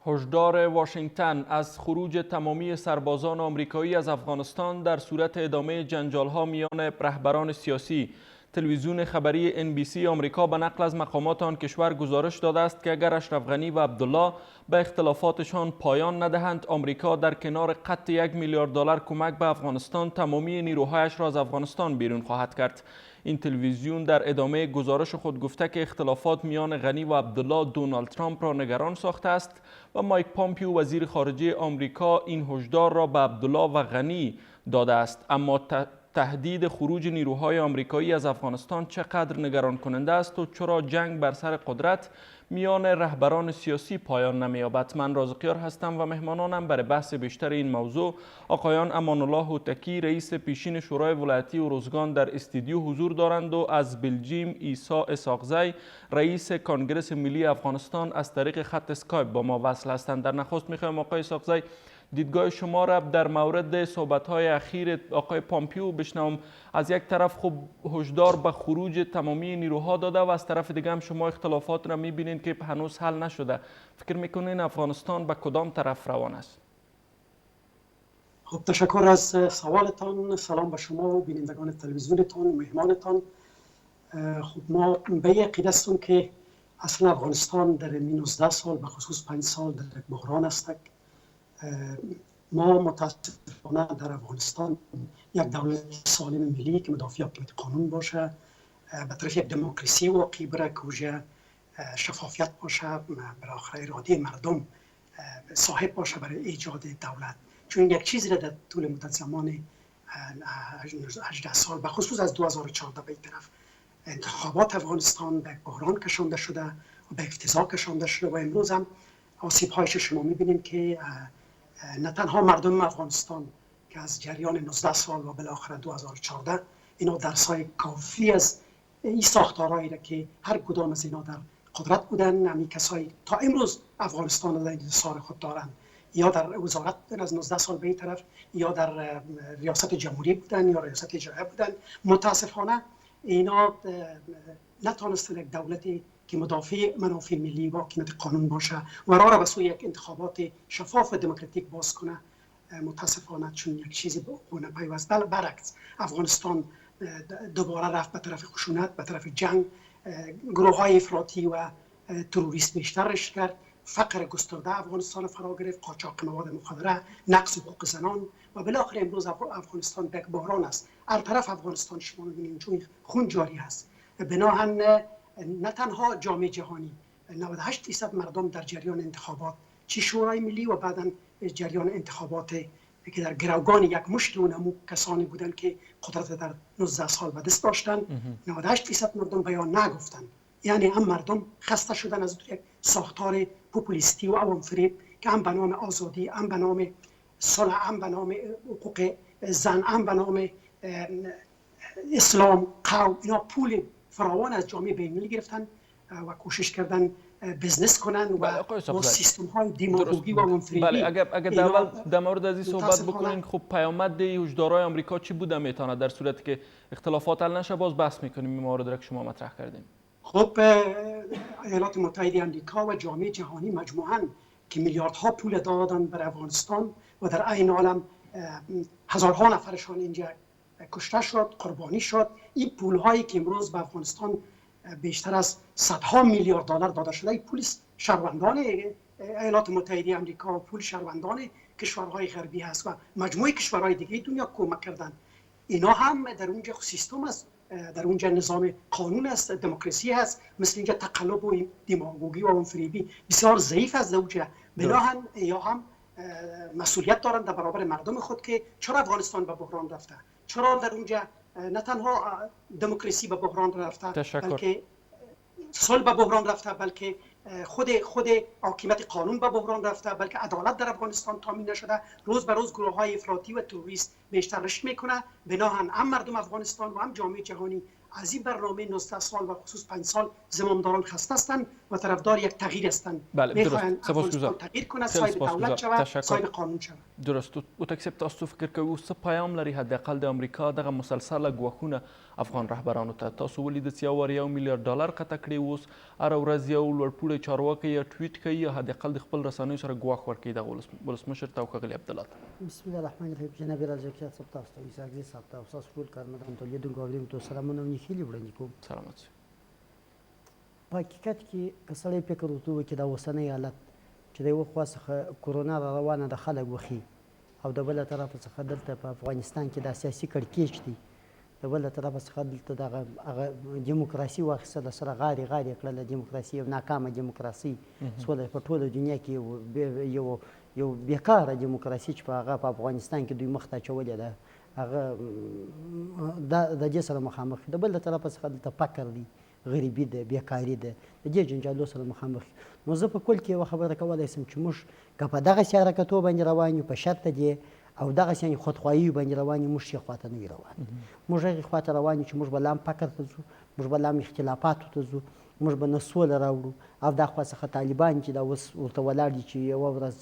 هشدار واشنگتن از خروج تمامی سربازان آمریکایی از افغانستان در صورت ادامه جنجال‌ها میان رهبران سیاسی. تلویزیون خبری NBC آمریکا به نقل از مقامات آن کشور گزارش داده است که اگر اشرف غنی و عبدالله به اختلافاتشان پایان ندهند، آمریکا در کنار قطع 1 میلیارد دلار کمک به افغانستان تمامی نیروهایش را از افغانستان بیرون خواهد کرد. این تلویزیون در ادامه گزارش خود گفته که اختلافات میان غنی و عبدالله دونالد ترامپ را نگران ساخته است و مایک پامپیو وزیر خارجه آمریکا این هشدار را به عبدالله و غنی داده است. اما تهدید خروج نیروهای آمریکایی از افغانستان چقدر نگران کننده است و چرا جنگ بر سر قدرت میان رهبران سیاسی پایان نمی‌یابد؟ من رازقیار هستم و مهمانانم برای بحث بیشتر این موضوع آقایان امان الله هوتکی رئیس پیشین شورای ولایتی اروزگان در استودیو حضور دارند و از بلژیم عیسی اسحاقزی رئیس کنگره ملی افغانستان از طریق خط اسکایپ با ما وصل هستند. در نخست می‌خوایم آقای اسحاقزی دیدگاه شما را در مورد صحبت‌های اخیر آقای پامپیو بشنوم. از یک طرف خب هشدار به خروج تمامی نیروها داده و از طرف دیگه هم شما اختلافات را می‌بینید که هنوز حل نشده. فکر می‌کنین افغانستان به کدام طرف روان است؟ خب تشکر از سوالتان. سلام به شما و بینندگان تلویزیونتان و مهمانتان. خب ما به عقیده هستیم که اصلا افغانستان در این 19 سال به خصوص 5 سال در یک بحران است. ما متاسفانه در افغانستان یک دولت سالم ملی که مدافع حاکمیت قانون باشه، به طرف یک دموکراسی واقعی بره که شفافیت باشه، بالاخره اراده مردم صاحب باشه برای ایجاد دولت. چون یک چیزی را در طول مدت زمان 18 سال به خصوص از 2014 به این طرف انتخابات افغانستان به بحران کشانده شده و به افتضاح کشانده شده و امروز هم آسیب‌هایش شما می‌بینیم که نه تنها مردم افغانستان که از جریان 19 سال و بالاخره 2014 اینا درسای کافی از این ساختارهایی را که هر کدام از اینا در قدرت بودن، همین کسایی تا امروز افغانستان را در انحصار خود دارند، یا در وزارت از 19 سال به این طرف یا در ریاست جمهوری بودن یا ریاست اجرایی بودن، متاسفانه اینا نتونستن یک دولتی که مدافع منافع ملی و حاکمیت قانون باشه و راه را به سوی یک انتخابات شفاف و دموکراتیک باز کنه. متاسفانه چون یک چیزی به او نپیوست. بل برعکس افغانستان دوباره رفت به طرف خشونت، به طرف جنگ، گروه های افراطی و تروریست بیشترش کرد، فقر گسترده افغانستان فرا گرفت، قاچاق مواد مخدره، نقض حقوق زنان و بالاخره امروز افغانستان به بحران است. هر طرف افغانستان شما می‌بینید چون خون جاری است. بناهن نه تنها جامعه جهانی، 98% مردم در جریان انتخابات چی شورای ملی و بعداً جریان انتخابات که در گروگان یک مشت اونمو کسانی بودن که قدرت در 19 سال به دست داشتن، 98% مردم بیان نگفتن. یعنی هم مردم خسته شدن از یک ساختار پوپولیستی و عوام فریب که هم به نام آزادی، هم به نام صلح، هم به نام حقوق زن، هم به نام اسلام، قوم، اینا پول فراوان از جامعه بین‌المللی گرفتن و کوشش کردن بزنس کنن و با سیستم های دیموکراتیک و منفریبی. بله، اگر در مورد از این صحبت بکنین، خب پیامد هشدارهای آمریکا چی بوده میتونه در صورتی که اختلافات حل نشه؟ باز بحث میکنیم این موارد را که شما مطرح کردین. خب ایالات متحده آمریکا و جامعه جهانی مجموعاً که میلیاردها پول دادن برای افغانستان و در عین حال هزارها نفرشان اینجا کشته شد، قربانی شد. این پول‌هایی که امروز به افغانستان بیشتر از صدها میلیارد دلار داده شده، این پول شهروندان ایالات متحده آمریکا و پول شهروندان کشورهای غربی هست و مجموعه کشورهای دیگه دنیا کمک کردن. اینا هم در اونجا سیستم است، در اونجا نظام قانون است، دموکراسی هست، مثل اینجا تقلب و دماغوگی و عنصریتی بسیار ضعیف است. اونجا بناهن یا هم مسئولیت دارند در برابر مردم خود که چرا افغانستان به بحران رفته، چرا در اونجا نه تنها دموکراسی به بحران رفته بلکه صلح به بحران رفته، بلکه خود حاکمیت قانون به بحران رفته، بلکه عدالت در افغانستان تامین نشده. روز به روز گروه های افراطی و تروریست بیشتر رشد میکنه. بناهن هم مردم افغانستان و هم جامعه جهانی از این برنامه 19 سال و خصوص 5 سال زمامداران خسته هستند و طرفدار یک تغییر هستند. میخواهند افغانستان تغییر کنه، صاحب دولت شود، صاحب قانون شود. درست. او تکسب تاسو فکر کوي څه پیام لري حداقل د امریکا دغه مسلسله ګواښونه افغان رهبرانو ته تاسو ولیدل چې یو $1 میلیارډ قطع کړي. اوس هره ورځ یو لوړپوړی چارواکی یا ټویټ کوي یا حداقل د خپل رسنیو سره ګواښ ورکوي دغه ولسمشر ته او ښاغلي عبدالله ته. بسم الله الرحمن الرحیم. جناب راجکیات صاحب تاسو ته عیسی صاحب ته او تاسو ټول کارمندان ته لیدونکو اوریدونکو سلامونه او نیکهیلې وړاندې کوم. سلامت. په حقیقت کې که سړی فکر وکړو چې دا اوسنی حالت چې د یوه خوا څخه کرونا را روانه ده خلک وخي او د بله طرفه څخه دلته په افغانستان کې دا سیاسي کړکېچ دی، د بله طرفه څخه دلته دغه هغه دیموکراسي واخیستله سره غاړې غاړې کړله. دیموکراسي یو ناکامه دیموکراسي سوله په ټوله دنیا کې یو بیکاره دیموکراسي چې په هغه په افغانستان کې دوی مخ ته اچولې ده هغه د دې سره مخامخ. د بل طرفه څخه دلته فقر دی، غریبي ده، بیکاري ده، د دې جنجالو سره مخامخ. نو زه په کل کې یوه خبره کولی شم چې موږ که په دغسې حرکتو باندې روان یو په شرطه دی او دغسې یعنې خودخواهیو باندې روان یو، موږ ښې خواته نه یو روان. موږ هغې خواته روان یو چې موږ به لا هم فقر ته ځو، موږ به لا هم اختلافاتو ته ځو، موږ به نه سوله راوړو. او دا خوا څخه طالبان چې دا اوس ورته ولاړ دي چې یوه ورځ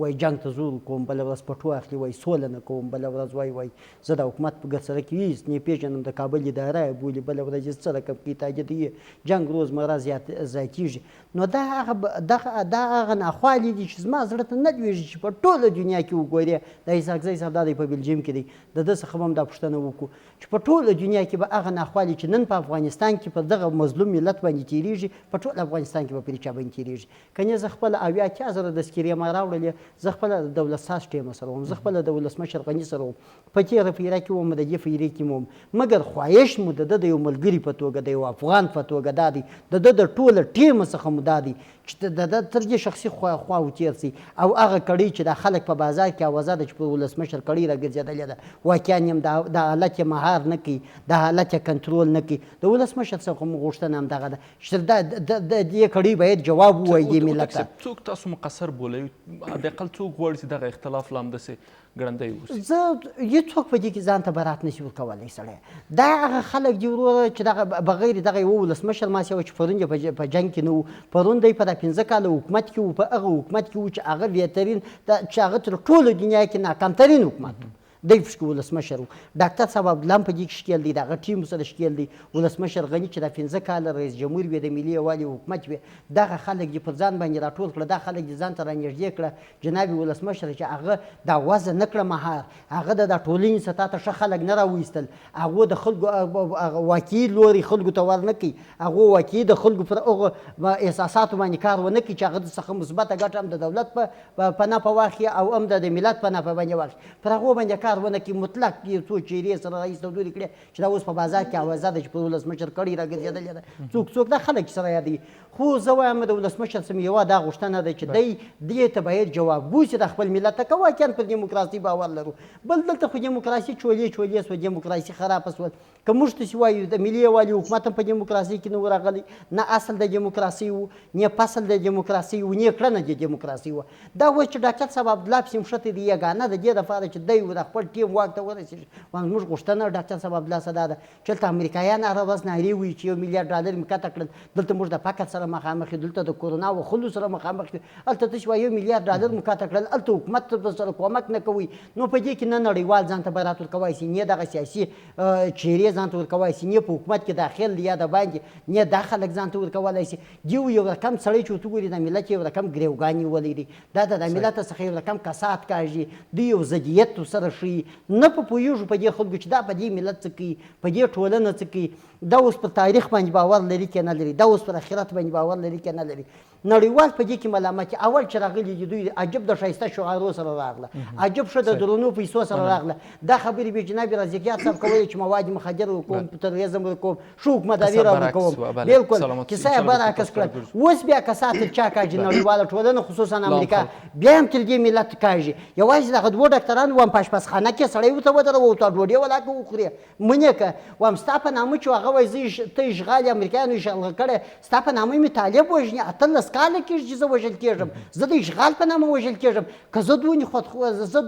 وایي جنګ ته زور کوم، بله ورځ پټو اخلي وایي سوله نه کوم، بله ورځ وایي زه د حکومت په ګرسره کې هېڅ نه پېژنم، د کابل اداره یې بولي، بله ورځ یې څه رقم کوي تاجد یې جنګ روزمره زیاتېږي. نو دا هغه ناخوالې دي چې زما زړه ته نه لوېږي چې په ټوله دنیا کې وګورې. د عیساقزی صاحب دا دی په بلجیم کې دی، د ده څخه به هم دا پوښتنه وکړو چې په ټوله دنیا کې به هغه ناخوالې چې نن په افغانستان کې په دغه مظلوم ملت باندې تېرېږي په ټول افغانستان کې به پرې چا باندې تېرېږي. که نه زه خپله 80,000 دستګیرې ما راوړلې، زه خپله د دولت ساز ټیمه سره وم، زه خپله د ولسمشر غني سره وم، په تېره فیره کې وم، د دې فیرې کې وم، مګر خواهش مو د ده د یو ملګري په توګه د یو افغان په توګه دا دی، د ده د ټوله ټیمه څخه مو دا دی چې د ده تر دې شخصي خواو تېر شي. او هغه کړۍ چې دا خلک په بازار کې اوازه ده چې په ولسمشر کړۍ راګرځېدلې ده، واقعا هم دا حالت یې مهار نه کوي، دا حالت یې کنټرول نه کوي. د ولسمشر څخه مو غوښتنه هم دغه ده چې د دې کړۍ باید جواب ووایي دې ملت ته. څوک تاسو مقصر بولئ؟ حداقل څوک غواړي چې دغه اختلاف لا همداسې ګړندی اوسي؟ زه هېڅوک په دې کې ځان ته برات نشي ورکولی سړی. دا هغه خلک دي وروره چې دغه بغیر دغه یوه ولسمشر ماسې وه چې پرون یې په جنګ کې نه و، پرون دی په دا 15 کاله حکومت کې و، په هغه حکومت کې و چې هغه بهترین چې هغه تر ټولو دنیا کې ناکامترین حکومت و، دی پکې ولسمشر و. ډاکټر صاحب عبدالله هم په دې کې ښکیل دی، د هغه ټیم سره ښکیل دی. ولسمشر غني چې دا 15 کاله رئیس جمهور وي، د ملي یووالي حکومت وي، دغه خلک دې پر ځان باندې راټول کړه، دا خلک دې ځان ته رانږدې کړه جناب ولسمشر چې هغه دا وضع نه کړه مهار، هغه د ټولنې سطح ته ښه خلک نه راوایستل، هغه د خلکو واقعي لوري خلکو ته ور نه کوي، هغه واقعي د خلکو پر هغه احساساتو باندې کار ونه کوي چې هغه څخه مثبته ګټه هم د دولت په نفع واخلي او هم د ملت په نفع باندې واخلي، پر هغو باندې کار ونه کوي. مطلق یو څو چیرې سره راایستودوري کړې چې دا اوس په بازار کې اوازه ده چې په ولسمشر کړۍ راګرځېدلې ده، څوک دا خلک سره یادوي. خو زه وایم د ولسمشر څخه مې یوه دا غوښتنه ده چې دی دې ته باید جواب ووسي د خپل ملت ته، که واقعا پر دیموکراسي باور لرو. بل دلته خو دیموکراسي چولې سوه، دیموکراسي خرابه سوه. که موږ داسې وایو د ملي یووالي حکومت هم په دیموکراسي کې نه و راغلی، نه اصل د دیموکراسي و، نه فصل د دیموکراسي و، نه کړنه د دیموکراسي وه. دا اوس چې ډاکټر صاحب عبدالله پسې مښتې دی یګانه د دې دپاره چې دی د خپل ټیم واک ته ورسېږي. موږ غوښتنه ډاکټر صاحب عبدالله څه دا ده چې هلته امریکایان هره ورځ نارې وایي چې $1 میلیارډ مې قطع کړل، دلته موږ د فقر سره مخامخ یو، دلته د کورونا وخلو سره مخامخ یو، هلته تاسې وایي $1 میلیارډ مې قطع کړل، هلته حکومت سره کومک نه کوي. نو په دې کې نه نړیوال ځان ته برات ورکولی شي، نه دغه سیاسي چهرې ځان ته ورکولی شي، نه په حکومت کې داخل دی یا د باندې، نه دا خلک ځان ته ورکولی شي. دیو یو رقم سړی چې ورته وګوري د ملت یو رقم ګریوګان نیولی دی، دا د ملت څخه یو رقم کسات کاږي، دوی یو ضدیت سره ښیي، نه په پوهېږو په دې خلکو چې دا په دې ملت څه کوي، په دې ټولنه څه کوي، دا اوس پر تاریخ باندې باور لري که نه لري، دا اوس پر آخرت باندې باور لري که نه لري. نړیوال په دې کې ملامت اول چې راغلي دي دوی عجب د ښایسته شعارو سره راغله، عجب ښه د درنو پیسو سره راغله. دا خبرې به جناب رازقیات صاحب کولې چې مواد مخدر وکوم، تروریزم وکوم، ښه حکومتداري راوکوم، بالکل کیسه یې برعکس کړه. اوس بیا کسات چا کاږي نړیواله ټولنه خصوصا امریکا بیا هم تر دې ملت کاږي. یوازې دغه دوه ډاکټران وم په اشپزخانه کې سړی ورته ودروه ورته ډوډۍ ولاکه وخورې منې که وم ستا په نامه چې هغه وایي زه ته اشغال امریکایانو اشغال کړی، ستا په نامه مې طالب وژني، 18 کاله کېږي چې زه وژل کېږم، زه د اشغال په نامه وژل کېږم. که زه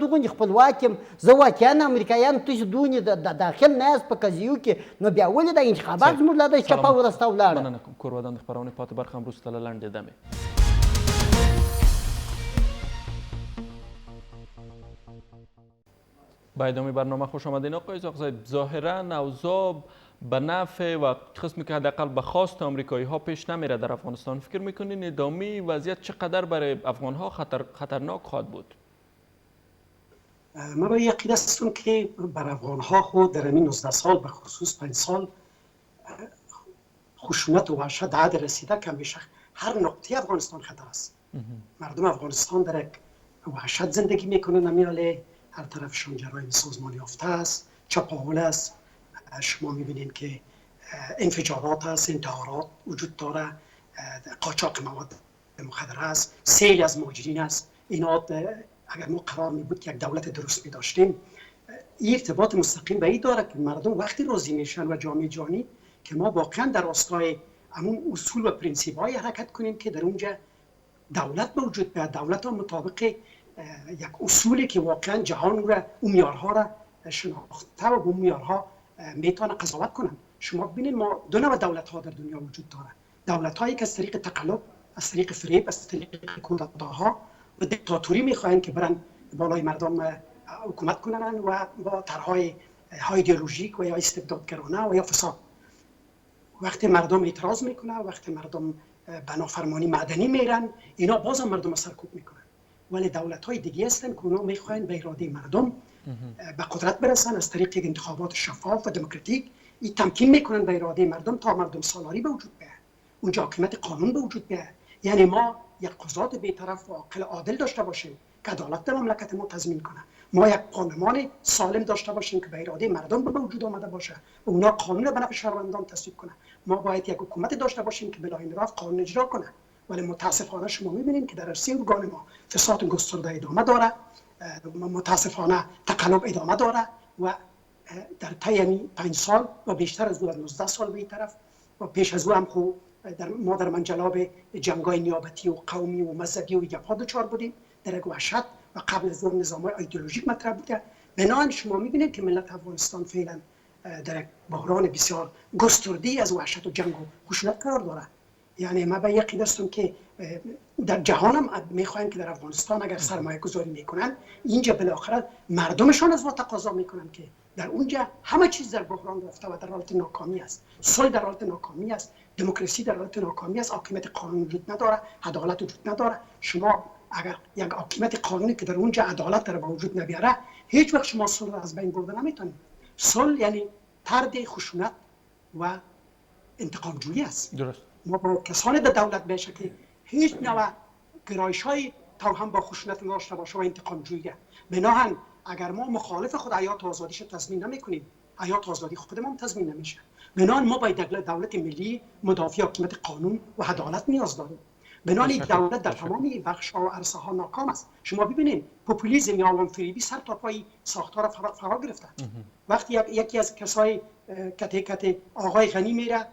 دغونې خپلواک یم، زه واقعا امریکایانو تاسې دونې د داخل نه یاست په قضیو کې، نو بیا ولې دا انتخابات زموږ لا د چپه ورسته ولاړه. مننه کوم. کورودان د خپرونې پاتې برخه هم وروسته له لنډې دمې. با ادامه برنامه خوش آمدین آقای زاغزی. ظاهرا اوضاع به نفع و قسمی که حداقل به خواست آمریکایی ها پیش نمیره در افغانستان. فکر میکنین ادامه وضعیت چقدر برای افغان ها خطرناک خواهد بود؟ من به عقیده هستم که بر افغان ها خود در این 19 سال به خصوص 5 سال خشونت و وحشت در حد رسیده که همیشه هر نقطه افغانستان خطر است. مردم افغانستان در یک وحشت زندگی میکنن، امیاله هر طرفشون جرایم سازمان یافته است، چپاول است، شما میبینید که انفجارات است، انتحارات وجود داره، قاچاق مواد مخدر است، سیل از مهاجرین است. اینا اگر ما قرار می بود که یک دولت درست می داشتیم، این ارتباط مستقیم به این داره که مردم وقتی راضی میشن و جامعه جهانی که ما واقعا در راستای همون اصول و پرینسیپ های حرکت کنیم که در اونجا دولت به وجود بیاد. دولت ها مطابق یک اصولی که واقعا جهان را اون معیارها را شناخته و اون معیارها میتونه قضاوت کنن. شما ببینید ما دو نوع دولت ها در دنیا وجود داره. دولت هایی که از طریق تقلب، از طریق فریب، از طریق کودتاها و دیکتاتوری میخواین که برن بالای مردم حکومت کنن و با طرحهای ایدئولوژیک و یا استبدادگرانه و یا فساد. وقتی مردم اعتراض میکنن، وقتی مردم به نافرمانی مدنی میرن، اینا بازم مردم سرکوب میکنن. ولی دولت های دیگه هستن که اونا میخواین به اراده مردم به قدرت برسن، از طریق یک انتخابات شفاف و دموکراتیک این تمکین میکنن به اراده مردم تا مردم سالاری به وجود بیاد، اونجا حاکمیت قانون به وجود بیاد. یعنی ما یک قضات بی‌طرف و عاقل عادل داشته باشیم که عدالت در مملکت ما تضمین کنه. ما یک پارلمان سالم داشته باشیم که به اراده مردم به وجود آمده باشه و اونا قانون به نفع شهروندان تصویب کنه. ما باید یک حکومت داشته باشیم که بلا انحراف قانون اجرا کنه. ولی متاسفانه شما می‌بینید که در عرصه ارگان ما فساد گسترده ادامه داره، متاسفانه تقلب ادامه داره و در طی 5 سال و بیشتر از 19 سال به این طرف و پیش از او هم خوب ما در منجلاب جنگ‌های نیابتی و قومی و مذهبی و جبهات دچار بودیم در یک وحشت و قبل از اون نظام‌های ایدئولوژیک مطرح بوده. بنابراین شما می‌بینید که ملت افغانستان فعلا در یک بحران بسیار گسترده از وحشت و جنگ و خشونت قرار داره. یعنی من به یقین هستم که در جهان هم میخواین که در افغانستان اگر سرمایه گذاری میکنن، اینجا بالاخره مردمشان از ما تقاضا میکنن که در اونجا همه چیز در بحران رفته و در حالت ناکامی است. صلح در حالت ناکامی است، دموکراسی در حالت ناکامی است، حاکمیت قانون وجود نداره، عدالت وجود نداره. شما اگر یک حاکمیت قانونی که در اونجا عدالت در وجود نبیاره، هیچ وقت شما صلح از بین برده نمیتونید. صلح یعنی طرد خشونت و انتقام جویی است. درست. ما با کسانی در دولت بشه که هیچ نوع گرایش‌های توهم با خشونت نداشته باشه و انتقام جویی. بناهن اگر ما مخالف خود حیات و آزادیش تضمین نمی‌کنیم، حیات و آزادی خودمون تضمین نمیشه. بناهن ما باید دولت ملی مدافع حاکمیت قانون و عدالت نیاز داریم. بنابراین دولت در تمام بخش‌ها و عرصه‌ها ناکام است. شما ببینید پوپولیسم یا عوام فریبی سر تا پای ساختار فرا گرفته. وقتی یکی از کسای کته آقای غنی میره،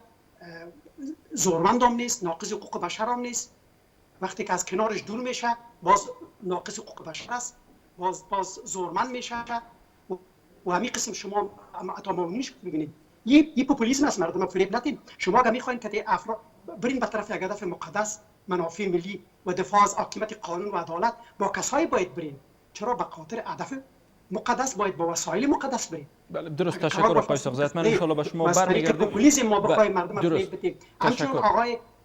زورمند هم نیست، ناقض حقوق بشر هم نیست، وقتی که از کنارش دور میشه باز ناقض حقوق بشر است، باز زورمند میشه و همین قسم شما اتمامونیش ببینید. این پوپولیسم است. مردم فریب ندید. شما اگه میخواین که افراد برین به طرف یک هدف مقدس، منافع ملی و دفاع از حاکمیت قانون و عدالت، با کسایی باید برین. چرا؟ به خاطر هدف مقدس باید با وسایل مقدس برین. بله درست. تشکر آقای زاغزی. من ان شاء الله به شما برمیگردم. پوپولیسم ما بخوایم مردم فریب بدیم. همچنین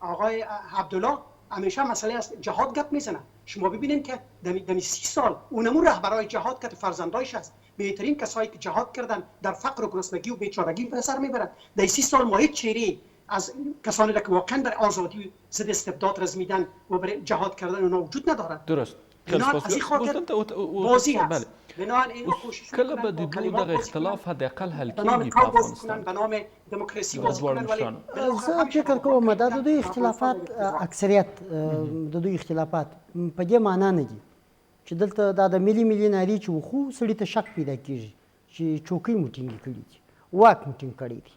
آقای عبدالله همیشه مسئله است جهاد گپ میزنه. شما ببینید که در 30 سال اونمون رهبرای جهاد که فرزندایش است، بهترین کسایی که جهاد کردن در فقر و گرسنگی و بیچارگی به سر میبرن. در 30 سال ما هیچ چهره از کسانی که واقعا در آزادی ضد استبداد رزمیدن و برای جهاد کردن اونا وجود ندارن. درست. بازی هست. بنابراین اینو کوشش کله به دو دغه اختلاف حداقل حل کیږي په افغانستان به نام دموکراسی باز کنن. ولی زه فکر کوم دا د دوی اختلافات اکثریت د دوی اختلافات په دې معنا نه دي چې دلته دا د ملي ناري چې وخو سړي ته شک پیدا کیږي چې چوکۍ مو ټینګې کړي دي، واک مو ټینګ کړی دی،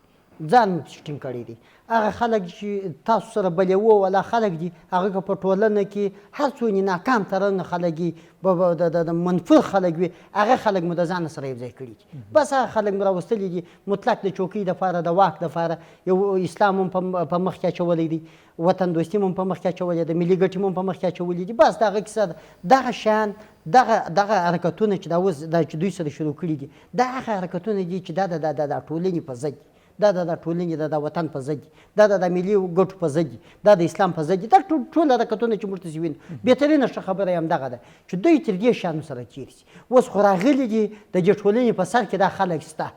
ځان مو ټینګ کړی دی. هغه خلک چې تاسو سره بلې ولا خلک دي، هغه که په ټولنه کې هر څو ناکام ترنه خلک دي، د منفور خلک وي، هغه خلک مو د ځان سره یو ځای کړي دي. بس هغه خلک مو راوستلي دي مطلق د چوکۍ دپاره، د واک دپاره. یو اسلام هم په مخ کې اچولی دی، وطن دوستي هم په مخ کې اچولی ده، ملي ګټې هم په مخ کې اچولي دي. بس دغه کیسه ده. دغه شیان دغه حرکتونه چې دا اوس دا چې دوی سره شروع کړي دي دا هغه حرکتونه دي چې دا د ټولنې په ضد دي، دا د ټولنې د وطن په ضد دي، دا د ملي ګټو په ضد دي، دا د اسلام په ضد دي، دا ټول حرکتونه چې موږ تاسې وینو. بهترینه ښه خبره یې همدغه ده چې دوی تر دې شیانو سره چیرې شي. اوس خو راغلي دي د دې ټولنې په سر کې دا خلک شته،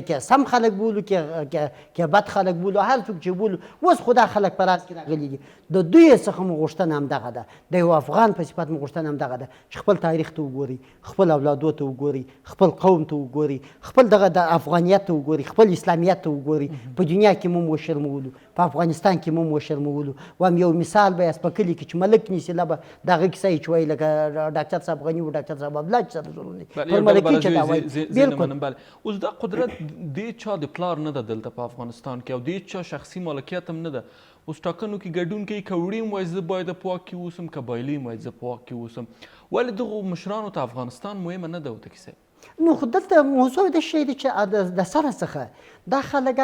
که سم خلک بولو که بد خلک بولو، هر څوک چې بولو، اوس خو دا خلک په راز کې راغلي دي. د دوی څخه مو غوښتنه همدغه ده، د یو افغان په صفت مو غوښتنه همدغه ده چې خپل تاریخ ته وګوري، خپل اولادو ته وګوري، خپل قوم ته وګوري، خپل دغه د افغانیت ته وګوري، خپل اسلامیت ته وګوري. په دنیا کې مو وشرمولو، په افغانستان کې مو وشرمولو. وایم یو مثال به یاست په کلي کې چې ملک نیسي لبه دغه کیسه یې چې وایي لکه ډاکټر صاحب غني و ډاکټر صاحب عبدالله چې سره ضرور دي پر ملکي چې دا وایي. بالکل اوس دا قدرت د چا د پلار نه ده دلته په افغانستان کې او د چا شخصي مالکیت هم نه ده. اوس ټاکنو کې ګډون کوي، که وړي هم وایي زه باید په واک کې اوسم، که بایلي هم وایي زه په واک کې اوسم. ولې دغو مشرانو ته افغانستان مهمه نه ده ورته کیسه؟ نو خو دلته موضوع د شی دی چې د سره څخه دا خلک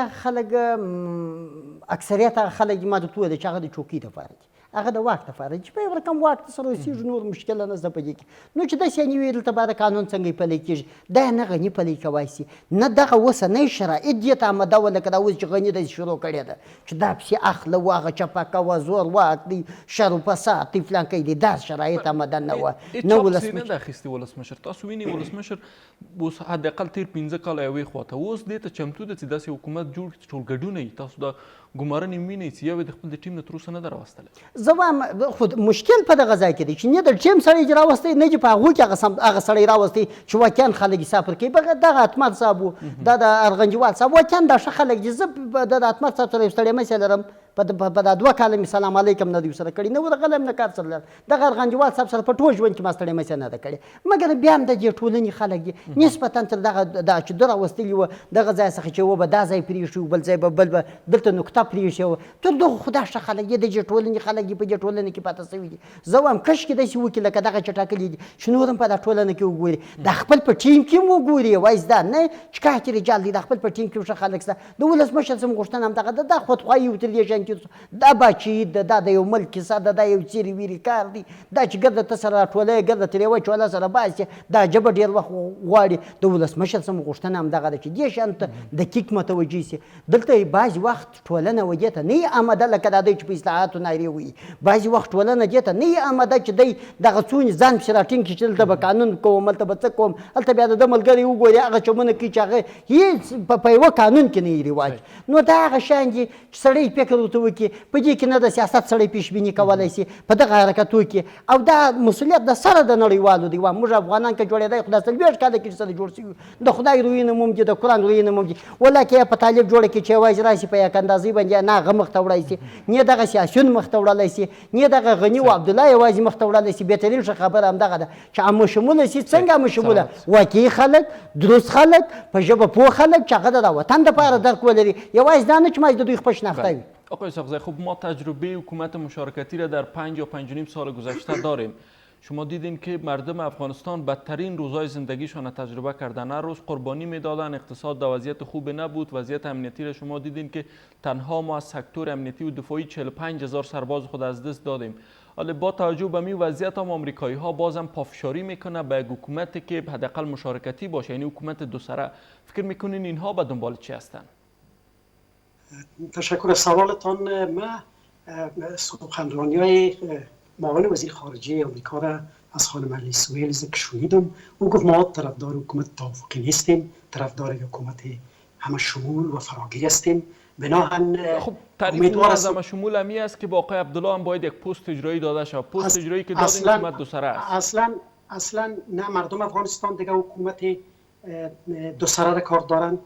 اکثریت هغه خلک ما درته وویل چې هغه د چوکۍ دپاره دي، هغه د واک دپاره دي چې په یو رقم واک ته سره اوسېږي، نور مشکله نه زده په دې کې. نو چې داسې یعنې وي دلته باید قانون څنګه پلی کېږي، دا یې نه غني پلی کولی شي، نه دغه اوسنی شرایط دې ته آماده وه لکه دا اوس چې غني داسې شروع کړې ده چې دا پسې اخله و هغه چپه کوه، زور واک دی، شر و فساد دی، فلان کوي دی، دا شرایط آماده نه وه. نه ولسمشر نه ده اخیستې ولسمشر. تاسو وینئ ولسمشر اوس حداقل تېر 15 کاله یوې خواته اوس دې ته چمتو ده چې داسې حکومت جوړ کړي چې ټول ګډون یي. تاسو دا ګمارنې وینئ چې یو یې د خپل د ټیم نه تر اوسه نه ده راوستلی. زه وایم خو مشکل په دغه ځای کې دی چې نه د ټیم سړی چې راوستی، نه چې په هغو کې هغه سړی راوستی چې واقعا خلک حساب ورکوي. دغه اتمر صاحب و، دا د ارغنجوال صاحب، واقعا دا ښه خلک دي. زه د اتمر صاحب سره یو ستړی مسیه لرم، په دا 2 کاله مې سلام علیکم نه دی ورسره کړی، نه ورغلی هم نه کار سره لرم. دغه ارغنجوال صاحب سره په ټول ژوند کې ما ستړی مسیه نه ده کړې، مګر بیا هم د دې ټولنې خلک دي نسبتا تر دغه چې ده راوستلي وه دغه ځای څخه چې و به دا ځای پرېښي و، بل ځای به بل به دلته نقطه پرېښې وه، تر دغه خو دا ښه خلک دي، د دې ټولنې خلک دي، په دې ټولنه کې پاته شوي دي. زه وایم کشکې داسې وکړي لکه دغه چې ټاکلي دي چې نور هم په دا ټولنه کې وګوري، دا خپل په ټیم کې هم وګوري، وایي دا نه چې کاهتي رجال دي، دا خپل په ټیم کې ښه خلک شته. د ولسمشر څه غوښتنه همدغه ده، دا خودخواهي و تر دې شیان کې دا باچي ده، دا د یو ملک کیسه ده، دا یو چیرې ویرې کار دی، دا چې ګرده ته سره راټولوي، ګرده ترې یوه چوله سره باسي، دا ژبه ډېر وخت غواړي. د ولسمشر څه غوښتنه همدغه ده چې دې شیانو ته دقیق متوجه شي. دلته بعضې وخت ټولنه و دې ته نه یې آماده، لکه دا دی چې په اصلاحاتو نارې وایي، بعضې وخت ټولنه دې ته نه یې آماده چې دی دغه څونې ځان پسې راټینګ کړي چې دلته به قانون کوم، هلته به څه کوم، هلته بیا د ده ملګري وګوري هغه چمونه کوي چې هغه هېڅ په یوه قانون کې نه یې رواج. نو دا هغه شیان دي چې سړی فکر ورته وکړي، په دې کې نه د سیاست سړی پیشبیني کولی شي په دغه حرکتو کې. او دا مسؤلیت د سره د نړیوالو دی. موږ افغانان که جوړېدی خو دا 40 کاله کې سره جوړ شوي، د خدای روی نه موم دي، د قرآن روی نه موم دي. ولکه په طالب جوړه کې چې یوازې راشي په یک اندازې باندې نه هغه مخ ته وړی شي، نه دغه سیاسیون مخ ته وړلی شي، نه دغه غني و عبدالله یوازې مخ ته وړلی شي. بهترین ښه خبره همدغه ده چې عامه شموله شي. څنګه عامه شموله؟ واقعي خلک، درست خلک، په ژبه پوه خلک چې هغه د وطن دپاره درک ولري، یوازې دا نه چې ما د دوی خپل شناخته وي. آقای اسحاقزی، خب ما تجربه حکومت مشارکتی را در 5 یا 5.5 سال گذشته داریم. شما دیدین که مردم افغانستان بدترین روزهای زندگیشان تجربه کردن، هر روز قربانی میدادن، اقتصاد در وضعیت خوب نبود، وضعیت امنیتی را شما دیدین که تنها ما از سکتور امنیتی و دفاعی 45,000 سرباز خود از دست دادیم. حالا با توجه به این وضعیت هم آمریکایی ها بازم پافشاری میکنه به حکومتی که حداقل مشارکتی باشه، یعنی حکومت دو سره. فکر میکنین اینها به دنبال چی هستن؟ تشکر از سوالتان. ما سخنرانی‌های معاون وزیر خارجه آمریکا را از خانم الیس ویلز که شنیدم، او گفت ما طرفدار حکومت توافقی نیستیم، طرفدار حکومت همه شمول و فراگیر هستیم. بناهن خب تعریف از همه شمول همی است که با آقای عبدالله هم باید یک پست اجرایی داده شود. پست اجرایی که دادین حکومت دو سره است. اصلا نه، مردم افغانستان دیگه حکومت دو سره را کار دارن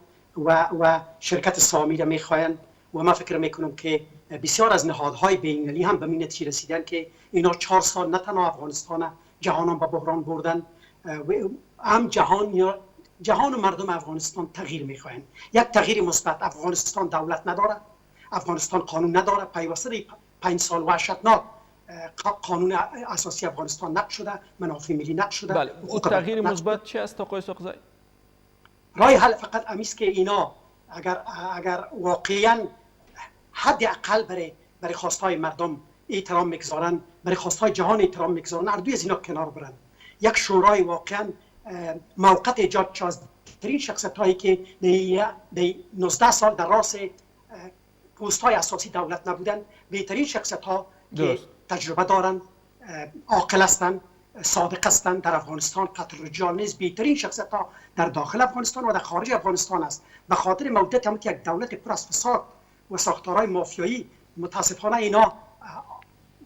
و شرکت سامی را میخواین. و من فکر میکنم که بسیار از نهادهای بین‌المللی هم به این نتیجه رسیدن که اینا 4 سال نه تنها افغانستان، جهان به بحران بردن. هم جهان و مردم افغانستان تغییر میخواین، یک تغییر مثبت. افغانستان دولت نداره، افغانستان قانون نداره، پیوسته 5 سال وحشتناک قانون اساسی افغانستان نقض شده، منافع ملی نقض شده. بله، او تغییر مثبت چی است آقای اسحاقزی؟ راه حل فقط امیست که اینا اگر واقعا حد اقل برای خواستهای مردم احترام میگذارن، برای خواستهای جهان احترام میگذارن، هر دوی از اینا کنار برن. یک شورای واقعا موقت ایجاد شد از ترین شخصیت هایی که در 19 سال در راس پست های اساسی دولت نبودن، بهترین شخصیت ها که تجربه دارند، عاقل هستند، صادق هستند در افغانستان، قتل رجال نیست، بهترین شخصیت ها در داخل افغانستان و در خارج افغانستان است. به خاطر موجودیت هم که یک دولت پر از فساد و ساختارهای مافیایی، متاسفانه اینا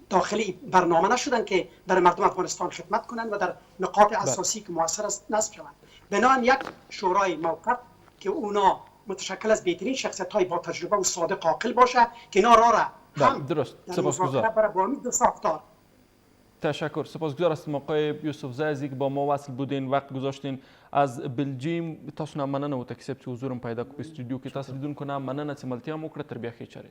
داخل برنامه نشدن که در مردم افغانستان خدمت کنند و در نقاط اساسی که موثر است نصب شوند. بنابراین یک شورای موقت که اونا متشکل از بهترین شخصیت‌های با تجربه و صادق عاقل باشه که اینا را هم درست. در مذاکره برای با امید و ساختار. تشکر. سپاسگزار هستم آقای یوسف زی از اینکه با ما وصل بودین، وقت گذاشتین. از بلژیم تاسو نه مننه و تکسب چې حضورم پیدا کو په استودیو کې تاسو لیدونکو نه مننه چې ملتیا مو کړه. تر بیا ښې چارې.